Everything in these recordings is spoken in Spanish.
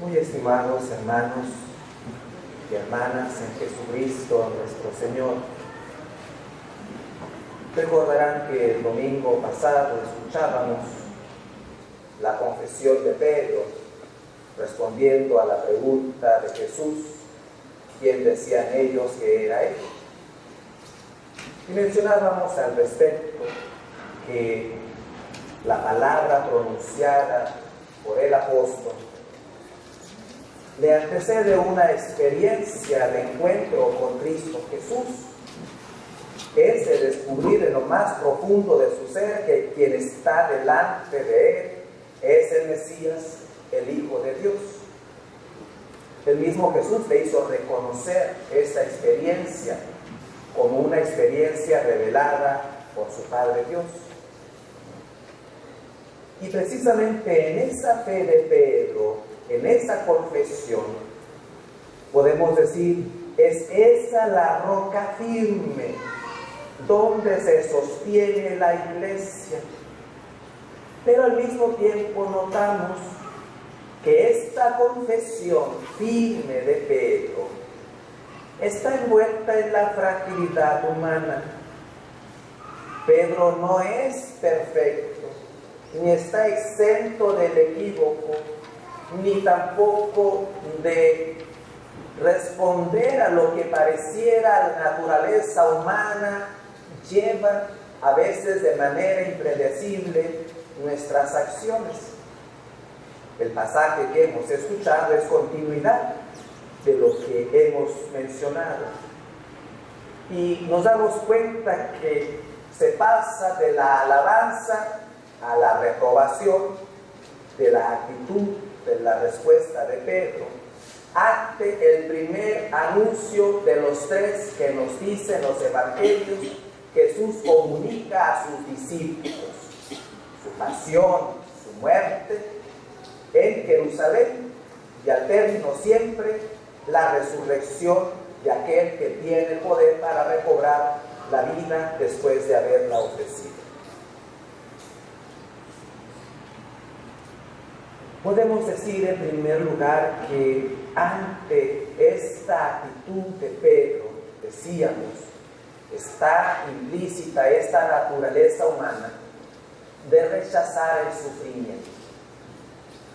Muy estimados hermanos y hermanas en Jesucristo nuestro Señor, recordarán que el domingo pasado escuchábamos la confesión de Pedro respondiendo a la pregunta de Jesús: ¿quién decían ellos que era él? Y mencionábamos al respecto que la palabra pronunciada por el apóstol le antecede una experiencia de encuentro con Cristo Jesús. Es de descubrir en lo más profundo de su ser que quien está delante de él es el Mesías, el Hijo de Dios. El mismo Jesús le hizo reconocer esa experiencia como una experiencia revelada por su Padre Dios. Y precisamente en esa fe de Pedro, en esa confesión, podemos decir, es esa la roca firme donde se sostiene la iglesia. Pero al mismo tiempo notamos que esta confesión firme de Pedro está envuelta en la fragilidad humana. Pedro no es perfecto, ni está exento del equívoco, ni tampoco de responder a lo que pareciera la naturaleza humana lleva a veces de manera impredecible nuestras acciones. El pasaje que hemos escuchado es continuidad de lo que hemos mencionado. Y nos damos cuenta que se pasa de la alabanza a la reprobación, de la actitud, de la respuesta de Pedro, ante el primer anuncio de los tres que nos dicen los evangelios. Jesús comunica a sus discípulos su pasión, su muerte en Jerusalén, y al término siempre la resurrección de aquel que tiene el poder para recobrar la vida después de haberla ofrecido. Podemos decir en primer lugar que ante esta actitud de Pedro, decíamos, está implícita esta naturaleza humana de rechazar el sufrimiento.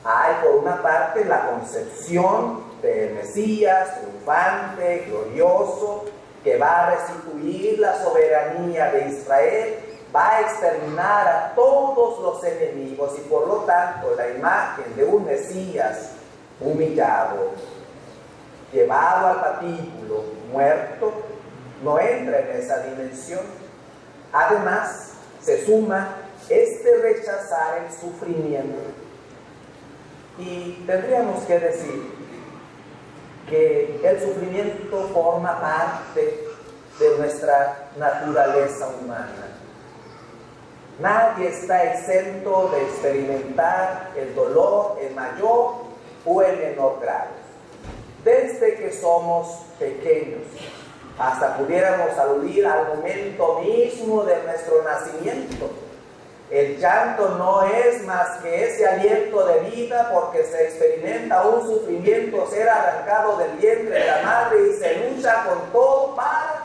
Hay por una parte la concepción del Mesías triunfante, glorioso, que va a restituir la soberanía de Israel, va a exterminar a todos los enemigos, y por lo tanto la imagen de un Mesías humillado, llevado al patíbulo, muerto, no entra en esa dimensión. Además, se suma este rechazar el sufrimiento. Y tendríamos que decir que el sufrimiento forma parte de nuestra naturaleza humana. Nadie está exento de experimentar el dolor en mayor o en menor grado. Desde que somos pequeños, hasta pudiéramos aludir al momento mismo de nuestro nacimiento. El llanto no es más que ese aliento de vida, porque se experimenta un sufrimiento ser arrancado del vientre de la madre y se lucha con todo para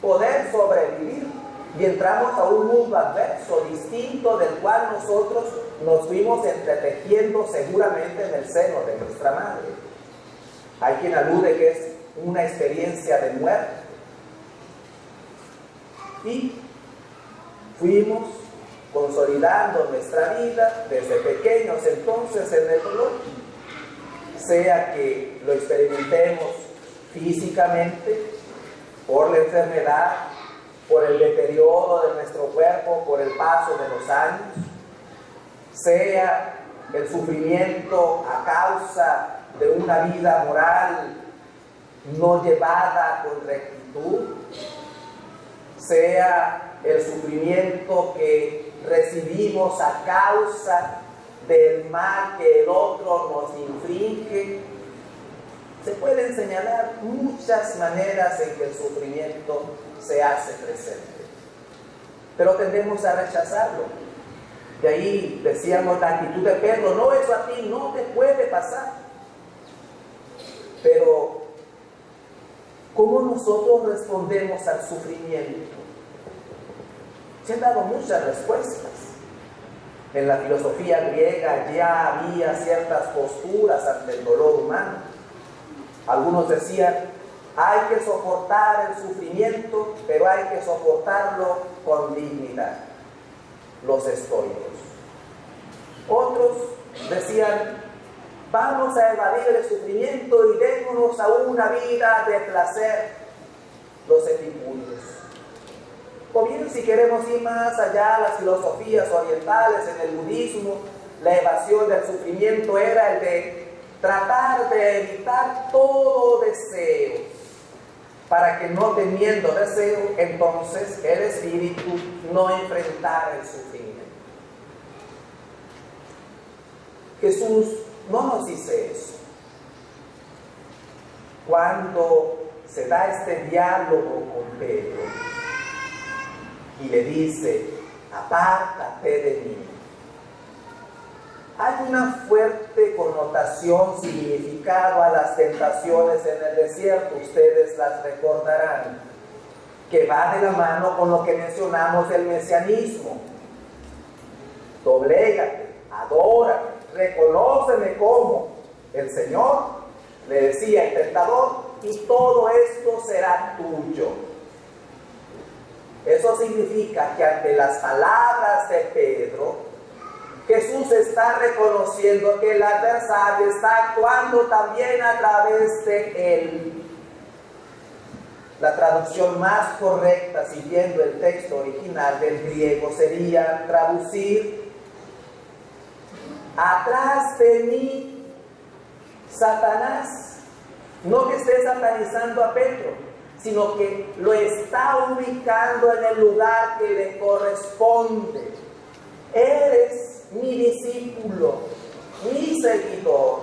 poder sobrevivir. Y entramos a un mundo adverso, distinto, del cual nosotros nos fuimos entretejiendo seguramente en el seno de nuestra madre. Hay quien alude que es una experiencia de muerte. Y fuimos consolidando nuestra vida desde pequeños entonces en el dolor, sea que lo experimentemos físicamente, por la enfermedad, por el deterioro de nuestro cuerpo, por el paso de los años, sea el sufrimiento a causa de una vida moral no llevada con rectitud, sea el sufrimiento que recibimos a causa del mal que el otro nos inflige. Se pueden señalar muchas maneras en que el sufrimiento se hace presente, pero tendemos a rechazarlo. De ahí decíamos la actitud de Pedro: no, eso a ti no te puede pasar. nosotros respondemos al sufrimiento? Se han dado muchas respuestas. En la filosofía griega ya había ciertas posturas ante el dolor humano. Algunos decían, hay que soportar el sufrimiento, pero hay que soportarlo con dignidad. Los estoicos. Otros decían, vamos a evadir el sufrimiento y démonos a una vida de placer. Los epicúreos. O bien, si queremos ir más allá, las filosofías orientales, en el budismo, la evasión del sufrimiento era el de tratar de evitar todo deseo, para que no teniendo deseo, entonces el espíritu no enfrentara el sufrimiento. Jesús no nos dice eso. Cuando se da este diálogo con Pedro y le dice, apártate de mí, hay una fuerte connotación, significado a las tentaciones en el desierto. Ustedes las recordarán, que va de la mano con lo que mencionamos del mesianismo. Doblégate, adórame, reconóceme como el Señor, le decía el tentador, y todo esto será tuyo. Eso significa que ante las palabras de Pedro, Jesús está reconociendo que el adversario está actuando también a través de él. La traducción más correcta, siguiendo el texto original del griego, sería traducir: atrás de mí, Satanás. No que esté satanizando a Pedro, sino que lo está ubicando en el lugar que le corresponde. Eres mi discípulo, mi seguidor,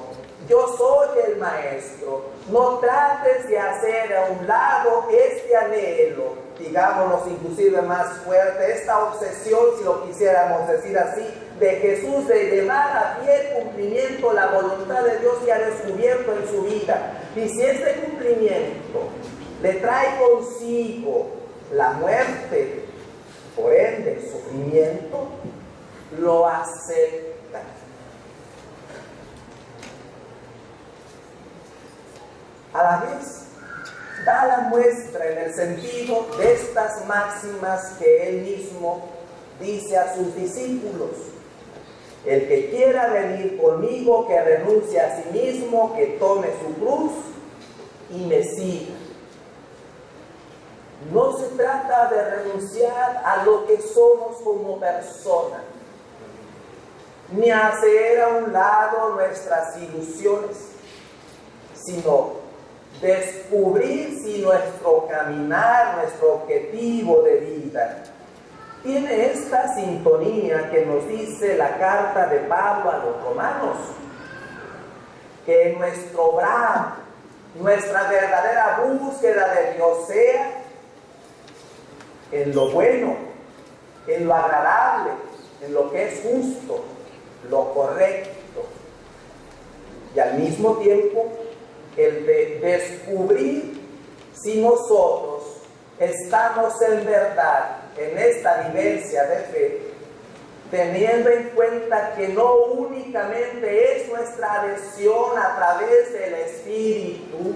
yo soy el maestro. No trates de hacer a un lado este anhelo, digámoslo inclusive más fuerte, esta obsesión, si lo quisiéramos decir así, de Jesús de llevar a fiel cumplimiento la voluntad de Dios que ha descubierto en su vida. Y si este cumplimiento le trae consigo la muerte, por ende el sufrimiento, lo acepta. A la vez, da la muestra en el sentido de estas máximas que él mismo dice a sus discípulos: el que quiera venir conmigo, que renuncie a sí mismo, que tome su cruz y me siga. No se trata de renunciar a lo que somos como personas, ni hacer a un lado nuestras ilusiones, sino descubrir si nuestro caminar, nuestro objetivo de vida tiene esta sintonía que nos dice la carta de Pablo a los romanos, que nuestro obrar, nuestra verdadera búsqueda de Dios sea en lo bueno, en lo agradable, en lo que es justo, lo correcto, y al mismo tiempo el de descubrir si nosotros estamos en verdad en esta vivencia de fe, teniendo en cuenta que no únicamente es nuestra adhesión a través del Espíritu,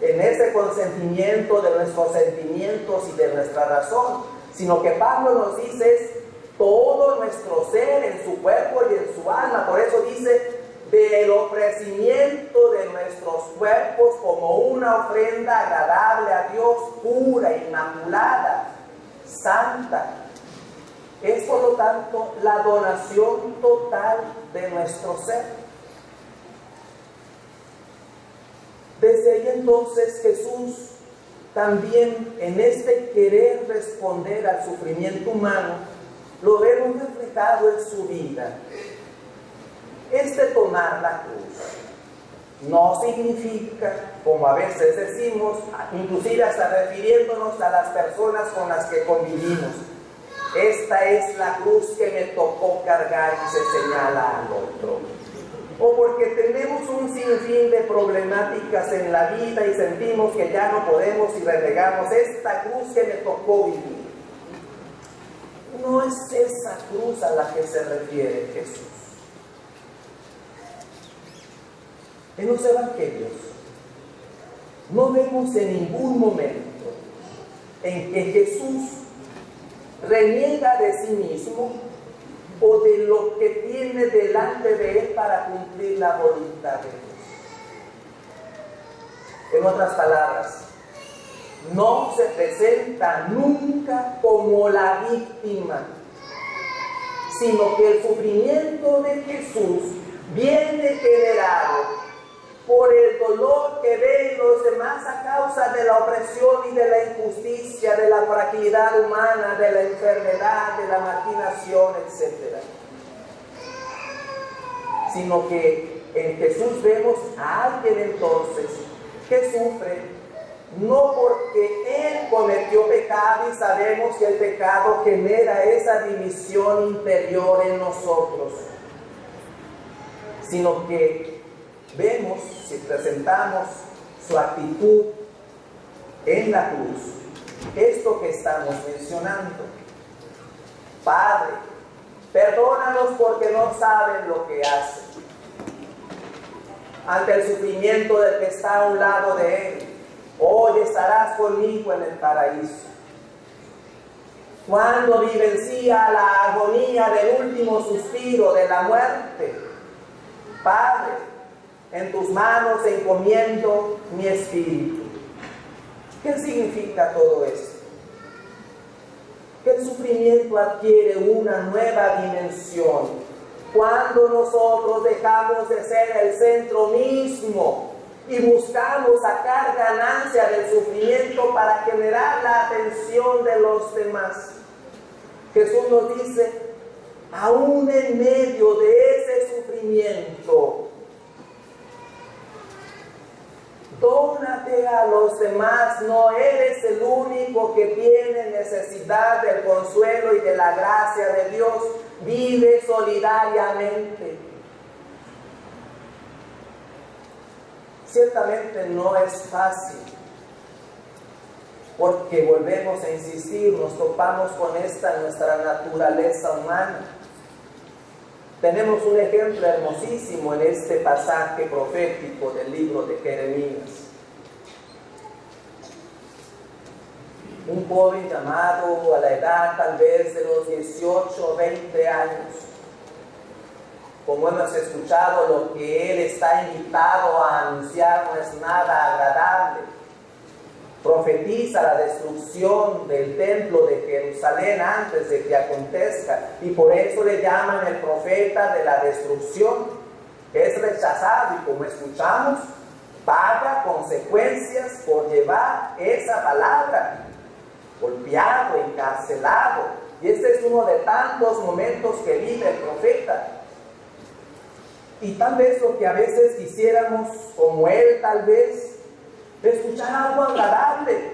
en ese consentimiento de nuestros sentimientos y de nuestra razón, sino que Pablo nos dice es todo nuestro ser, en su cuerpo y en su alma. Por eso dice, del ofrecimiento de nuestros cuerpos como una ofrenda agradable a Dios, pura, inmaculada, santa. Es por lo tanto la donación total de nuestro ser. Desde ahí entonces Jesús también en este querer responder al sufrimiento humano lo vemos reflejado en su vida. Este tomar la cruz no significa, como a veces decimos, inclusive hasta refiriéndonos a las personas con las que convivimos, esta es la cruz que me tocó cargar, y se señala al otro. o porque tenemos un sinfín de problemáticas en la vida y sentimos que ya no podemos y renegamos esta cruz que me tocó vivir. No es esa cruz a la que se refiere Jesús. En los evangelios no vemos en ningún momento en que Jesús reniega de sí mismo o de lo que tiene delante de él para cumplir la voluntad de Dios. En otras palabras, no se presenta nunca como la víctima, sino que el sufrimiento de Jesús viene generado por el dolor que ven los demás a causa de la opresión y de la injusticia, de la fragilidad humana, de la enfermedad, de la marginación, etc. Sino que en Jesús vemos a alguien entonces que sufre, no porque él cometió pecado y sabemos que el pecado genera esa división interior en nosotros, sino que vemos, si presentamos su actitud en la cruz, esto que estamos mencionando: Padre, perdónalos porque no saben lo que hacen. Ante el sufrimiento del que está a un lado de él, hoy estarás conmigo en el paraíso. Cuando vivencia la agonía del último suspiro de la muerte: Padre, en tus manos encomiendo mi espíritu. ¿Qué significa todo esto? Que el sufrimiento adquiere una nueva dimensión cuando nosotros dejamos de ser el centro mismo y buscamos sacar ganancia del sufrimiento para generar la atención de los demás. Jesús nos dice: aún en medio de ese sufrimiento, dónate a los demás, no eres el único que tiene necesidad del consuelo y de la gracia de Dios. Vive solidariamente. Ciertamente no es fácil, porque volvemos a insistir, nos topamos con esta nuestra naturaleza humana. Tenemos un ejemplo hermosísimo en este pasaje profético del libro de Jeremías. Un joven llamado a la edad tal vez de los 18 o 20 años. Como hemos escuchado, lo que él está invitado a anunciar no es nada agradable. Profetiza la destrucción del templo de Jerusalén antes de que acontezca, y por eso le llaman el profeta de la destrucción. Es rechazado y, como escuchamos, paga consecuencias por llevar esa palabra. Golpeado, encarcelado, y este es uno de tantos momentos que vive el profeta. Y tal vez lo que a veces quisiéramos, como él tal vez, escuchar algo agradable,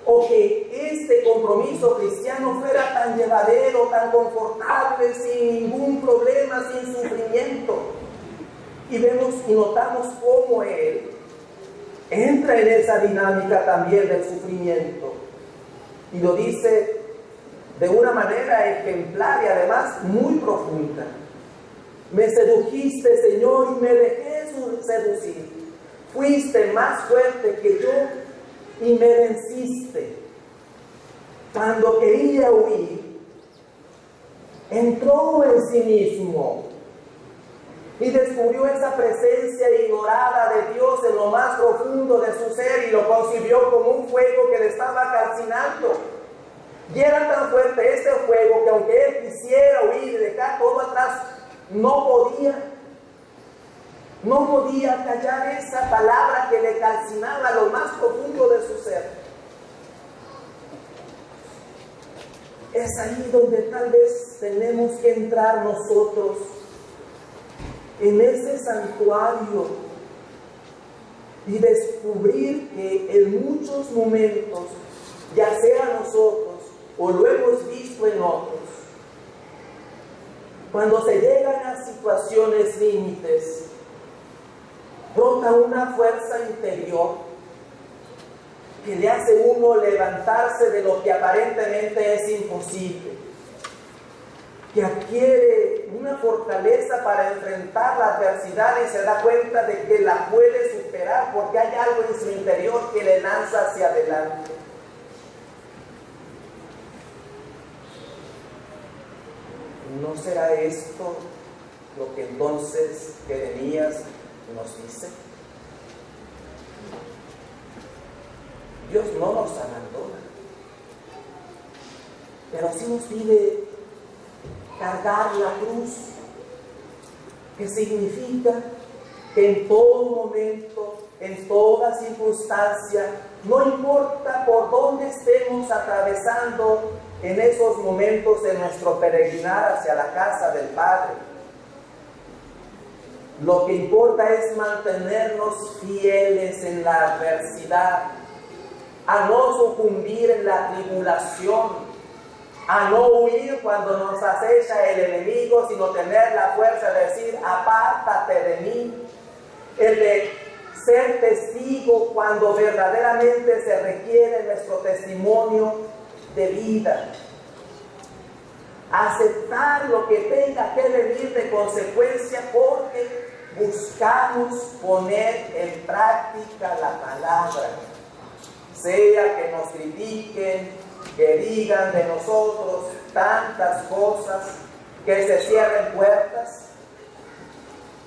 o que este compromiso cristiano fuera tan llevadero, tan confortable, sin ningún problema, sin sufrimiento. Y vemos y notamos cómo él entra en esa dinámica también del sufrimiento, y lo dice de una manera ejemplar y además muy profunda. Me sedujiste, Señor, y me dejé seducir. Fuiste más fuerte que yo y me venciste. Cuando quería huir, entró en sí mismo y descubrió esa presencia ignorada de Dios en lo más profundo de su ser, y lo concibió como un fuego que le estaba calcinando. Y era tan fuerte este fuego que aunque él quisiera huir y dejar todo atrás, no podía callar esa palabra que le calcinaba lo más profundo de su ser. Es ahí donde tal vez tenemos que entrar nosotros, en ese santuario, y descubrir que en muchos momentos, ya sea nosotros o lo hemos visto en otros, cuando se llegan a situaciones límites, brota una fuerza interior que le hace a uno levantarse de lo que aparentemente es imposible, que adquiere una fortaleza para enfrentar la adversidad y se da cuenta de que la puede superar porque hay algo en su interior que le lanza hacia adelante. ¿No será esto lo que entonces Jeremías nos dice? Dios no nos abandona, pero sí nos pide cargar la cruz, que significa que en todo momento, en toda circunstancia, no importa por dónde estemos atravesando en esos momentos de nuestro peregrinar hacia la casa del Padre, lo que importa es mantenernos fieles en la adversidad, a no sucumbir en la tribulación, a no huir cuando nos acecha el enemigo, sino tener la fuerza de decir, apártate de mí. El de ser testigo cuando verdaderamente se requiere nuestro testimonio de vida. Aceptar lo que tenga que venir de consecuencia porque buscamos poner en práctica la palabra. Sea que nos critiquen, que digan de nosotros tantas cosas, que se cierren puertas.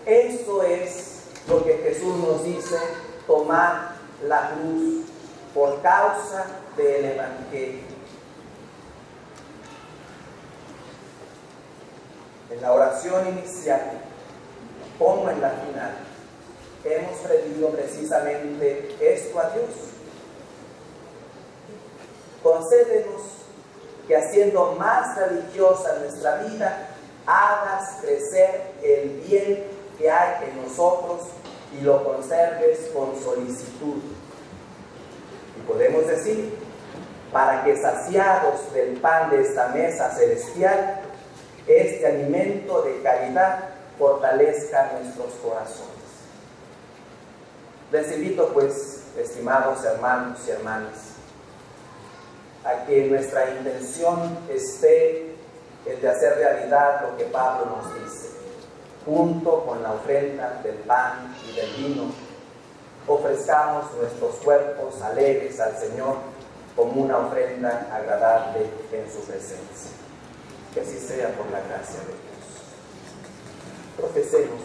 Eso es lo que Jesús nos dice, tomar la cruz por causa del Evangelio. En la oración inicial, como en la final, hemos pedido precisamente esto a Dios. Concédenos que haciendo más religiosa nuestra vida, hagas crecer el bien que hay en nosotros y lo conserves con solicitud. Y podemos decir, para que saciados del pan de esta mesa celestial, este alimento de caridad fortalezca nuestros corazones. Les invito pues, estimados hermanos y hermanas, a que nuestra intención esté el de hacer realidad lo que Pablo nos dice. Junto con la ofrenda del pan y del vino, ofrezcamos nuestros cuerpos alegres al Señor como una ofrenda agradable en su presencia. Que así sea por la gracia de Dios. Profesemos